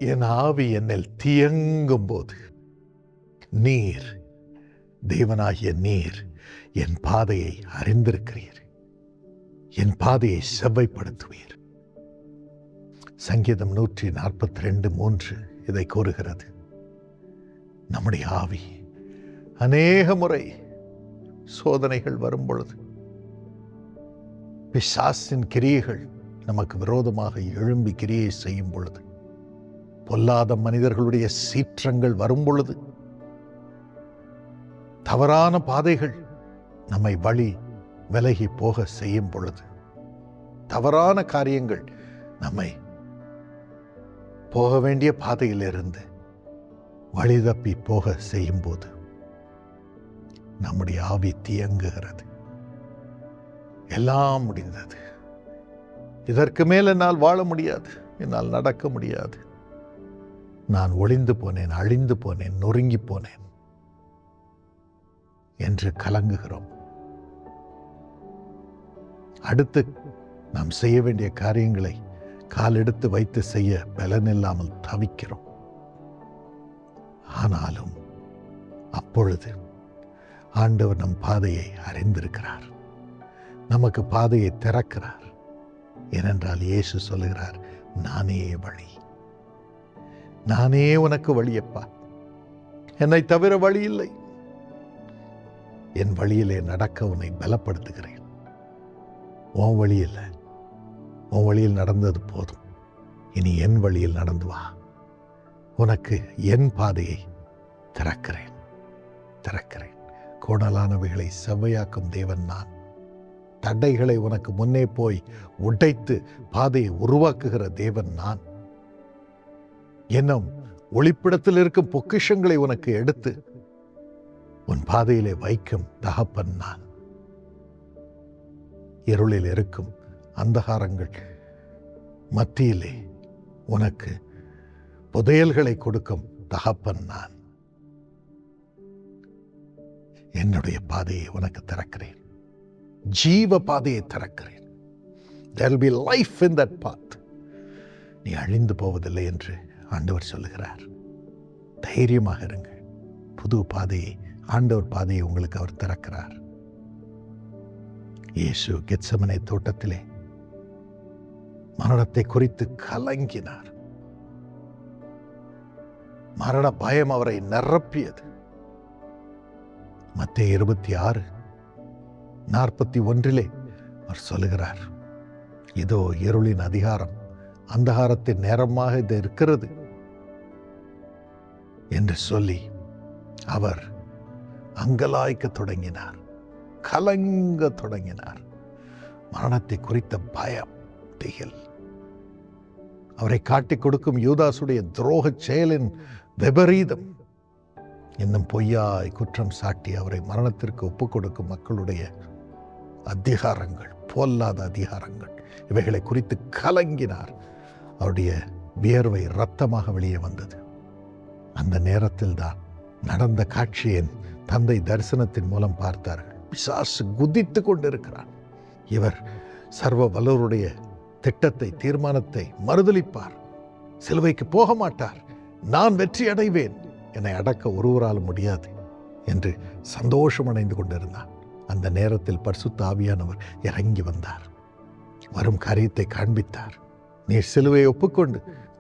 என் ஆவி என்னில் தியங்கும் போது நீர், தேவனாகிய நீர், என் பாதையை அறிந்திருக்கிறீர், என் பாதையை செவ்வைப்படுத்துவீர். சங்கீதம் 142:3 இதை கூறுகிறது. நம்முடைய ஆவி அநேக முறை சோதனைகள் வரும் பொழுது, பிசாசின் கிரியைகள் நமக்கு விரோதமாக எழும்பி கிரியை செய்யும் பொழுது, பொல்லாத மனிதர்களுடைய சீற்றங்கள் வரும் பொழுது, தவறான பாதைகள் நம்மை வழி விலகி போக செய்யும் பொழுது, தவறான காரியங்கள் நம்மை போக வேண்டிய பாதையிலிருந்து வழி தப்பி போக செய்யும் போது நம்முடைய ஆவி தியங்குகிறது. எல்லாம் முடிந்தது, இதற்கு மேல் என்னால் வாழ முடியாது, என்னால் நடக்க முடியாது, நான் ஒளிந்து போனேன், அழிந்து போனேன், நொறுங்கி போனேன் என்று கலங்குகிறோம். அடுத்து நாம் செய்ய வேண்டிய காரியங்களை காலெடுத்து வைத்து செய்ய பலனில்லாமல் தவிக்கிறோம். ஆனாலும் அப்பொழுது ஆண்டவர் நம் பாதையை அறிந்திருக்கிறார், நமக்கு பாதையை திறக்கிறார். ஏனென்றால் இயேசு சொல்லுகிறார், நானே வழி, நானே உனக்கு வழியப்பா, என்னை தவிர வழி இல்லை, என் வழியிலே நடக்க உன்னை பலப்படுத்துகிறேன். உன் வழி இல்லை, உன் வழியில் நடந்தது போதும், இனி என் வழியில் நடந்து வா, உனக்கு என் பாதையை திறக்கிறேன், திறக்கிறேன். கோணலானவைகளை செவ்வையாக்கும் தேவன் நான். தடைகளை உனக்கு முன்னே போய் உடைத்து பாதையை உருவாக்குகிற தேவன் நான். என்னும் ஒளிப்பிடத்தில் இருக்கும் பொக்கிஷங்களை உனக்கு எடுத்து உன் பாதையிலே வைக்கும் தகப்பன் நான். இருளில் இருக்கும் அந்தகாரங்கள் மத்தியிலே உனக்கு புதையல்களை கொடுக்கும் தகப்பன் நான். என்னுடைய பாதையை உனக்கு திறக்கிறேன், ஜீவ பாதையை திறக்கிறேன். There will be life in that path. நீ அழிந்து போவதில்லை என்று ஆண்டவர் சொல்லுகிறார். தைரியமாக இருங்கள். புது பாதையை, ஆண்டவர் பாதையை உங்களுக்கு அவர் திறக்கிறார். இயேசு கெத்செமனே தோட்டத்திலே மரணத்தை குறித்து கலங்கினார். மரண பயம் அவரை நிரப்பியது. மத்தேயு 26:41 அவர் சொல்லுகிறார், இதோ இருளின் அதிகாரம் அந்தகாரத்தின் நேரமாக இது இருக்கிறது என்று சொல்லி அவர் அங்கலாய்க்க தொடங்கினார், கலங்க தொடங்கினார். மரணத்தை குறித்த பயம், திகில், அவரை காட்டிக் கொடுக்கும் யூதாசுடைய துரோக செயலின் விபரீதம், இன்னும் பொய்யாய் குற்றம் சாட்டி அவரை மரணத்திற்கு ஒப்புக் கொடுக்கும் மக்களுடைய அதிகாரங்கள், பொல்லாத அதிகாரங்கள், இவைகளை குறித்து கலங்கினார். அவருடைய வியர்வை இரத்தமாக வெளியே வந்தது. அந்த நேரத்தில் தான் நடந்த காட்சியின் தந்தை தரிசனத்தின் மூலம் பார்த்தார்கள். பிசாசு குதித்து கொண்டிருக்கிறார். இவர் சர்வ வல்லவருடைய திட்டத்தை, தீர்மானத்தை மறுதலிப்பார், சிலுவைக்கு போக மாட்டார், நான் வெற்றி அடைவேன், என்னை அடக்க ஒருவரால் முடியாது என்று சந்தோஷம் அடைந்து கொண்டிருந்தார். அந்த நேரத்தில் பரிசுத்த ஆவியானவர் இறங்கி வந்தார், வரும் காரியத்தை காண்பித்தார். நீர் சிலுவையை ஒப்புக்கொண்டு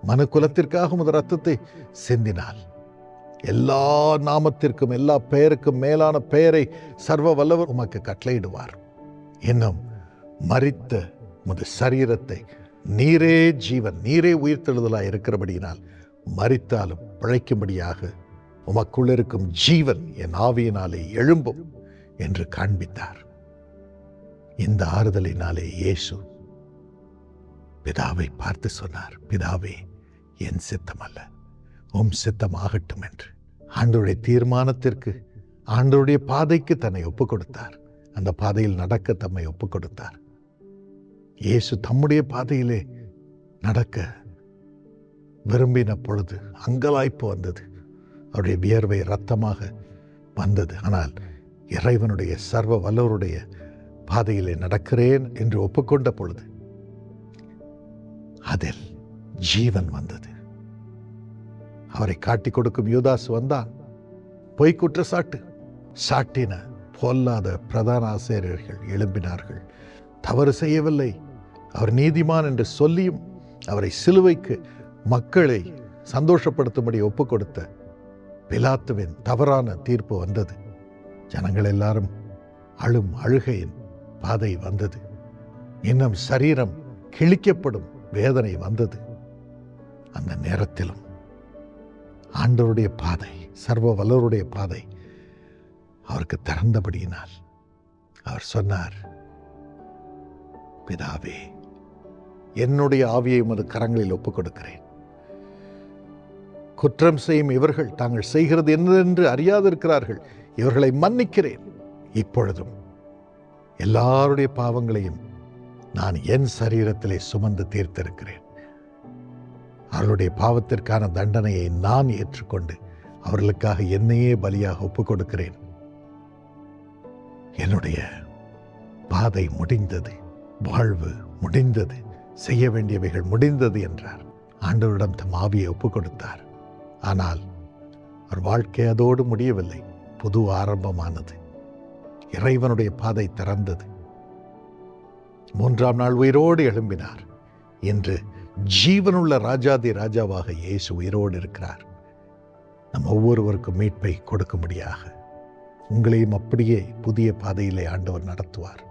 மனு குலத்திற்காக உமது ரத்தத்தை சிந்தினால் எல்லா நாமத்திற்கும், எல்லா பெயருக்கும் மேலான பெயரை சர்வ வல்லவர் உமக்கு கட்டளையிடுவார். இன்னும் மரித்த உமது சரீரத்தை நீரே ஜீவன், நீரே உயிர்த்தெழுதலாய் இருக்கிறபடியினால் மரித்தாலும் பிழைக்கும்படியாக உமக்குள் இருக்கும் ஜீவன் என் ஆவியினாலே எழும்பும் என்று காண்பித்தார். இந்த ஆறுதலினாலே இயேசு பிதாவை பார்த்து சொன்னார், பிதாவே, என் சித்தம் அல்ல, உம் சித்தம் ஆகட்டும் என்று. ஆண்டவருடைய தீர்மானத்திற்கு, ஆண்டவருடைய பாதைக்கு தன்னை ஒப்புக் கொடுத்தார். அந்த பாதையில் நடக்க தம்மை ஒப்புக் கொடுத்தார். இயேசு தம்முடைய பாதையிலே நடக்க விரும்பின பொழுது அங்கலாய்ப்பு வந்தது, அவருடைய வியர்வை இரத்தமாக வந்தது. ஆனால் இறைவனுடைய சர்வ வல்லவருடைய பாதையிலே நடக்கிறேன் என்று ஒப்புக்கொண்ட பொழுது அதில் ஜீவன் வந்தது, அவரை காட்டி கொடுக்கும் யூதாஸ் வந்தான். பொய் குற்றச்சாட்டு சாட்டின பொல்லாத பிரதான ஆசிரியர்கள் எழும்பினார்கள். தவறு செய்யவில்லை, அவர் நீதிமான் என்று சொல்லியும் அவரை சிலுவைக்கு மக்களை சந்தோஷப்படுத்தும்படி ஒப்புக் கொடுத்த பிலாத்துவின் தவறான தீர்ப்பு வந்தது. ஜனங்கள் எல்லாரும் அழும் அழுகையின் பாதை வந்தது. இன்னும் சரீரம் கிழிக்கப்படும் வேதனை வந்தது. அந்த நேரத்திலும் ஆண்டவருடைய பாதை, சர்வ வல்லவருடைய பாதை அவருக்கு திறந்தபடியினால் அவர் சொன்னார், பிதாவே, என்னுடைய ஆவியை உமது கரங்களில் ஒப்புக் கொடுக்கிறேன். குற்றம் செய்யும் இவர்கள் தாங்கள் செய்கிறது என்னவென்று அறியாதிருக்கிறார்கள். இவர்களை மன்னிக்கிறேன். இப்பொழுதும் எல்லாருடைய பாவங்களையும் நான் என் சரீரத்திலே சுமந்து தீர்த்திருக்கிறேன். அவர்களுடைய பாவத்திற்கான தண்டனையை நான் ஏற்றுக்கொண்டு அவர்களுக்காக என்னையே பலியாக ஒப்புக் கொடுக்கிறேன். என்னுடைய பாதை முடிந்தது, வாழ்வு முடிந்தது, செய்ய வேண்டியவைகள் முடிந்தது என்றார். ஆண்டவரிடம் தம் ஆவியை ஒப்புக் கொடுத்தார். ஆனால் அவர் வாழ்க்கை அதோடு முடியவில்லை. புது ஆரம்பமானது. இறைவனுடைய பாதை திறந்தது. 3ஆம் நாள் உயிரோடு எழும்பினார். இன்று ஜீவனுள்ள ராஜாதி ராஜாவாக இயேசு உயிரோடு இருக்கிறார். நம் ஒவ்வொருவருக்கும் மீட்பை கொடுக்கும்படியாக உங்களையும் அப்படியே புதிய பாதையிலே ஆண்டவர் நடத்துவார்.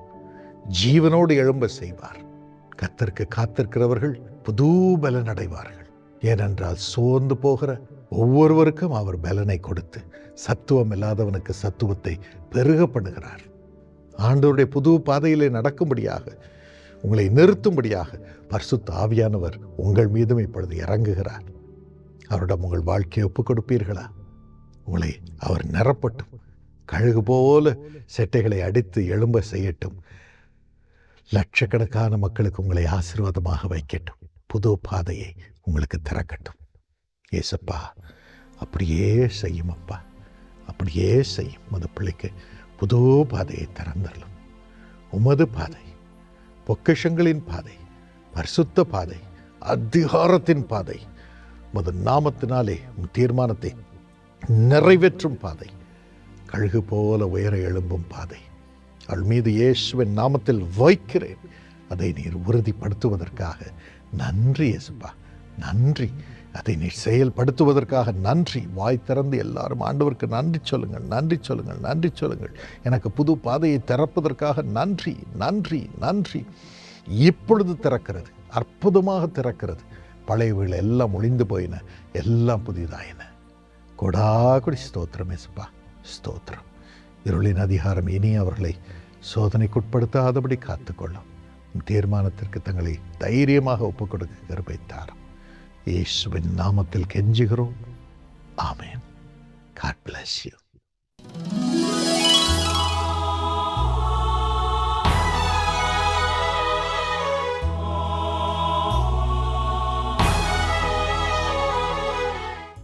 ஜீவனோடு எழும்ப செய்வார். கர்த்தருக்கு காத்திருக்கிறவர்கள் புது பலன் அடைவார்கள். ஏனென்றால் சோர்ந்து போகிற ஒவ்வொருவருக்கும் அவர் பலனை கொடுத்து சத்துவம் இல்லாதவனுக்கு சத்துவத்தை பெருக பண்ணுகிறார். ஆண்டவருடைய புது பாதையிலே நடக்கும்படியாக, உங்களை நிறுத்தும்படியாக பரிசுத்த ஆவியானவர் உங்கள் மீதும் இப்பொழுது இறங்குகிறார். அவரிடம் உங்கள் வாழ்க்கையை ஒப்புக் கொடுப்பீர்களா? உங்களை அவர் நிரப்பட்டும். கழுகு போல செட்டைகளை அடித்து எழும்ப செய்யட்டும். லட்சக்கணக்கான மக்களுக்கு உங்களை ஆசீர்வாதமாக வைக்கட்டும். புது பாதையை உங்களுக்கு திறக்கட்டும். ஏசப்பா, அப்படியே செய்யும் அப்பா, அப்படியே செய்யும். உமது பிள்ளைக்கு புது பாதையை திறந்தரலும். உமது பாதை, பொக்கிஷங்களின் பாதை, பரிசுத்த பாதை, அதிகாரத்தின் பாதை, உமது நாமத்தினாலே உம் தீர்மானத்தை நிறைவேற்றும் பாதை, கழுகு போல உயர எழும்பும் பாதை அவள் மீது இயேசுவின் நாமத்தில் வைக்கிறேன். அதை நீர் உறுதிப்படுத்துவதற்காக நன்றி இயேசுப்பா, நன்றி. அதை நீர் செயல்படுத்துவதற்காக நன்றி. வாய் திறந்து எல்லாரும் ஆண்டவருக்கு நன்றி சொல்லுங்கள், நன்றி சொல்லுங்கள், நன்றி சொல்லுங்கள். எனக்கு புது பாதையை திறப்பதற்காக நன்றி, நன்றி, நன்றி. இப்பொழுது திறக்கிறது, அற்புதமாக திறக்கிறது. பழையவைகள் எல்லாம் ஒளிந்து போயின, எல்லாம் புதிதாயின. கொடாகுடி ஸ்தோத்திரம் இயேசுப்பா, ஸ்தோத்திரம். இருளின் அதிகாரம் இனி அவர்களை சோதனைக்குட்படுத்தாதபடி காத்துக்கொள்ளும். தீர்மானத்திற்கு தங்களை தைரியமாக ஒப்புக் கொடுக்க கிருபை தாரும். இயேசுவின் நாமத்தில் கெஞ்சுகிறோம். ஆமென். God bless you.